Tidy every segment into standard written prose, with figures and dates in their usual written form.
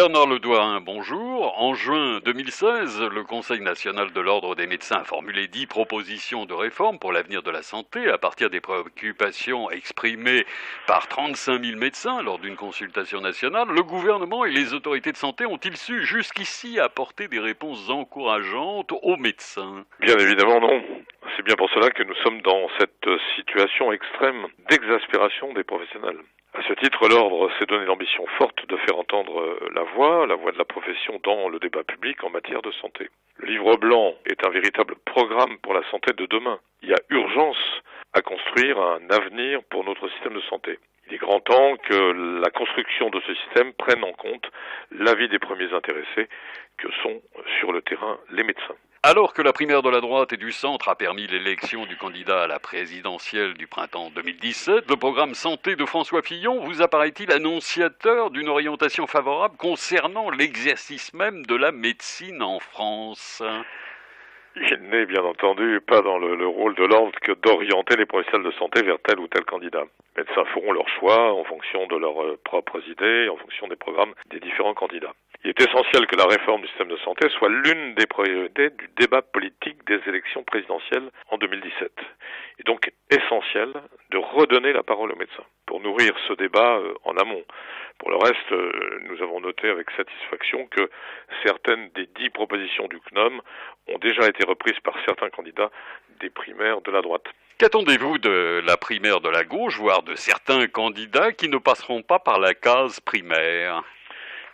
Bernard Ledouarin, bonjour. En juin 2016, le Conseil national de l'Ordre des médecins a formulé 10 propositions de réforme pour l'avenir de la santé à partir des préoccupations exprimées par 35 000 médecins lors d'une consultation nationale. Le gouvernement et les autorités de santé ont-ils su jusqu'ici apporter des réponses encourageantes aux médecins? Bien évidemment non. C'est bien pour cela que nous sommes dans cette situation extrême d'exaspération des professionnels. À ce titre, l'Ordre s'est donné l'ambition forte de faire entendre la voix de la profession dans le débat public en matière de santé. Le livre blanc est un véritable programme pour la santé de demain. Il y a urgence à construire un avenir pour notre système de santé. Il est grand temps que la construction de ce système prenne en compte l'avis des premiers intéressés, que sont sur le terrain les médecins. Alors que la primaire de la droite et du centre a permis l'élection du candidat à la présidentielle du printemps 2017, le programme santé de François Fillon vous apparaît-il annonciateur d'une orientation favorable concernant l'exercice même de la médecine en France? Il n'est bien entendu pas dans le rôle de l'ordre que d'orienter les professionnels de santé vers tel ou tel candidat. Les médecins feront leur choix en fonction de leurs propres idées, en fonction des programmes des différents candidats. Il est essentiel que la réforme du système de santé soit l'une des priorités du débat politique des élections présidentielles en 2017. Il est donc essentiel de redonner la parole aux médecins pour nourrir ce débat en amont. Pour le reste, nous avons noté avec satisfaction que certaines des 10 propositions du CNOM ont déjà été reprises par certains candidats des primaires de la droite. Qu'attendez-vous de la primaire de la gauche, voire de certains candidats qui ne passeront pas par la case primaire?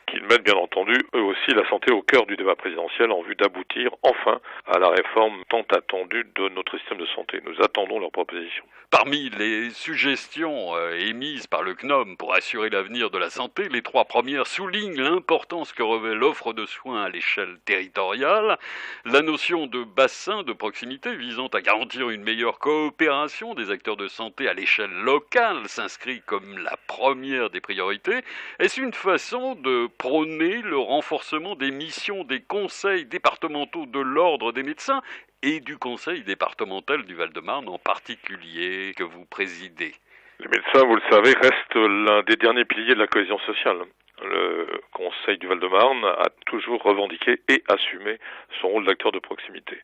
Qu'ils mettent bien entendu eux aussi la santé au cœur du débat présidentiel en vue d'aboutir enfin à la réforme tant attendue de notre système de santé. Nous attendons leurs propositions. Parmi les suggestions émises par le CNOM pour assurer l'avenir de la santé, les 3 premières soulignent l'importance que revêt l'offre de soins à l'échelle territoriale, la notion de bassin de proximité visant à garantir une meilleure coopération des acteurs de santé à l'échelle locale s'inscrit comme la première des priorités. Est-ce une façon de prôner le renforcement des missions des conseils départementaux de l'Ordre des médecins et du conseil départemental du Val-de-Marne en particulier que vous présidez? Les médecins, vous le savez, restent l'un des derniers piliers de la cohésion sociale. Le conseil du Val-de-Marne a toujours revendiqué et assumé son rôle d'acteur de proximité.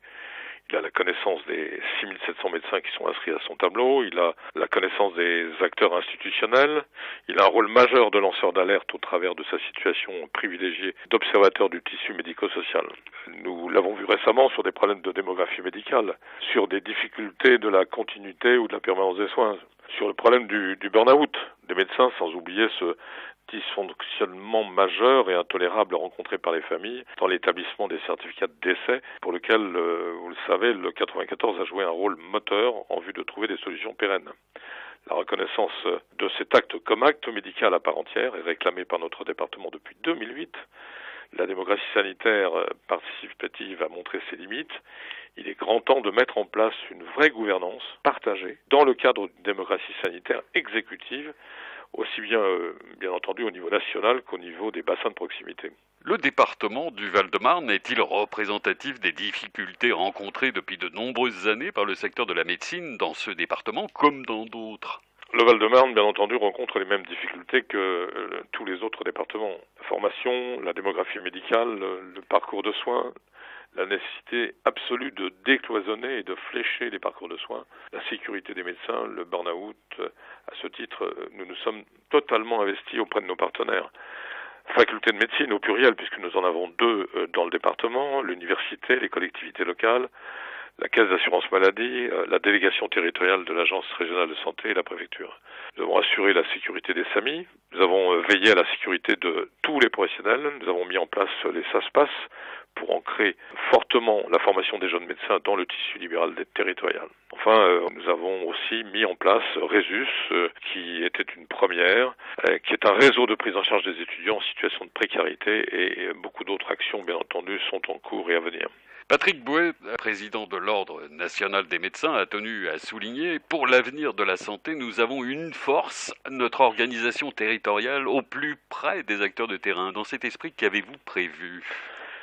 Il a la connaissance des 6700 médecins qui sont inscrits à son tableau, il a la connaissance des acteurs institutionnels, il a un rôle majeur de lanceur d'alerte au travers de sa situation privilégiée d'observateur du tissu médico-social. Nous l'avons vu récemment sur des problèmes de démographie médicale, sur des difficultés de la continuité ou de la permanence des soins, sur le problème du burn-out des médecins, sans oublier ce dysfonctionnement majeur et intolérable rencontré par les familles dans l'établissement des certificats de décès pour lequel, vous le savez, le 94 a joué un rôle moteur en vue de trouver des solutions pérennes. La reconnaissance de cet acte comme acte médical à part entière est réclamée par notre département depuis 2008. La démocratie sanitaire participative a montré ses limites. Il est grand temps de mettre en place une vraie gouvernance partagée dans le cadre d'une démocratie sanitaire exécutive, aussi bien entendu au niveau national qu'au niveau des bassins de proximité. Le département du Val-de-Marne est-il représentatif des difficultés rencontrées depuis de nombreuses années par le secteur de la médecine dans ce département comme dans d'autres? Le Val-de-Marne, bien entendu, rencontre les mêmes difficultés que tous les autres départements. La formation, la démographie médicale, le parcours de soins, la nécessité absolue de décloisonner et de flécher les parcours de soins, la sécurité des médecins, le burn-out. À ce titre, nous nous sommes totalement investis auprès de nos partenaires. Faculté de médecine au pluriel, puisque nous en avons 2 dans le département, l'université, les collectivités locales, la caisse d'assurance maladie, la délégation territoriale de l'agence régionale de santé et la préfecture. Nous avons assuré la sécurité des SAMI, nous avons veillé à la sécurité de tous les professionnels, nous avons mis en place les SASPAS pour ancrer fortement la formation des jeunes médecins dans le tissu libéral territorial. Enfin, nous avons aussi mis en place Résus, qui était une première, qui est un réseau de prise en charge des étudiants en situation de précarité, et beaucoup d'autres actions, bien entendu, sont en cours et à venir. Patrick Bouet, président de l'Ordre national des médecins, a tenu à souligner « Pour l'avenir de la santé, nous avons une force, notre organisation territoriale au plus près des acteurs de terrain. » Dans cet esprit, qu'avez-vous prévu?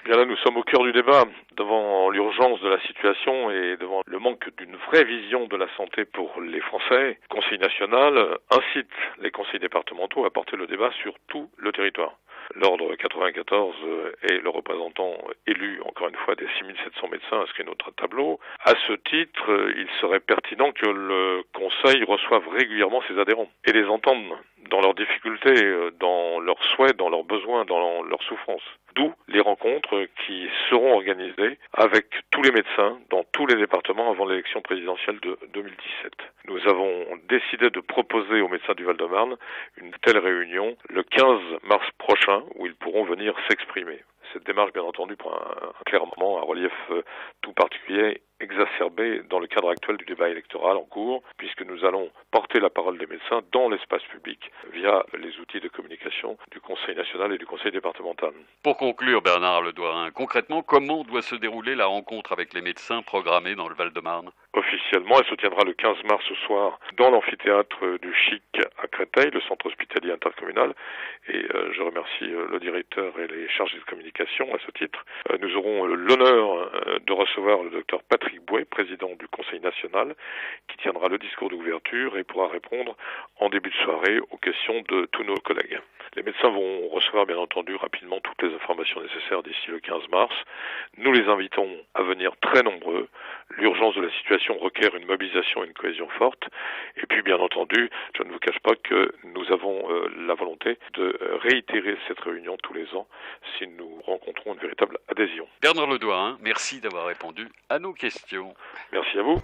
Bien là, nous sommes au cœur du débat, devant l'urgence de la situation et devant le manque d'une vraie vision de la santé pour les Français. Le Conseil national incite les conseils départementaux à porter le débat sur tout le territoire. L'ordre 94 est le représentant élu, encore une fois, des 6700 médecins inscrits à notre tableau. À ce titre, il serait pertinent que le Conseil reçoive régulièrement ses adhérents et les entende dans leurs difficultés, dans leurs souhaits, dans leurs besoins, dans leurs souffrances. D'où les rencontres qui seront organisées avec tous les médecins dans tous les départements avant l'élection présidentielle de 2017. Nous avons décidé de proposer aux médecins du Val-de-Marne une telle réunion le 15 mars prochain où ils pourront venir s'exprimer. Cette démarche, bien entendu, prend clairement un relief tout particulier, exacerbé dans le cadre actuel du débat électoral en cours, puisque nous allons porter la parole des médecins dans l'espace public via les outils de communication du Conseil national et du Conseil départemental. Pour conclure, Bernard Ledouarin, concrètement, comment doit se dérouler la rencontre avec les médecins programmée dans le Val-de-Marne ? Officiellement, elle se tiendra le 15 mars ce soir dans l'amphithéâtre du Chic à Créteil, le centre hospitalier intercommunal. Et je remercie le directeur et les chargés de communication à ce titre. Nous aurons l'honneur de recevoir le docteur Patrick Bouet, président du Conseil national, qui tiendra le discours d'ouverture et pourra répondre en début de soirée aux questions de tous nos collègues. Les médecins vont recevoir bien entendu rapidement toutes les informations nécessaires d'ici le 15 mars. Nous les invitons à venir très nombreux. L'urgence de la situation requiert une mobilisation et une cohésion forte. Et puis bien entendu, je ne vous cache pas que nous avons la volonté de réitérer cette réunion tous les ans si nous rencontrons une véritable adhésion. Bernard Ledouarin, merci d'avoir répondu à nos questions. Merci à vous.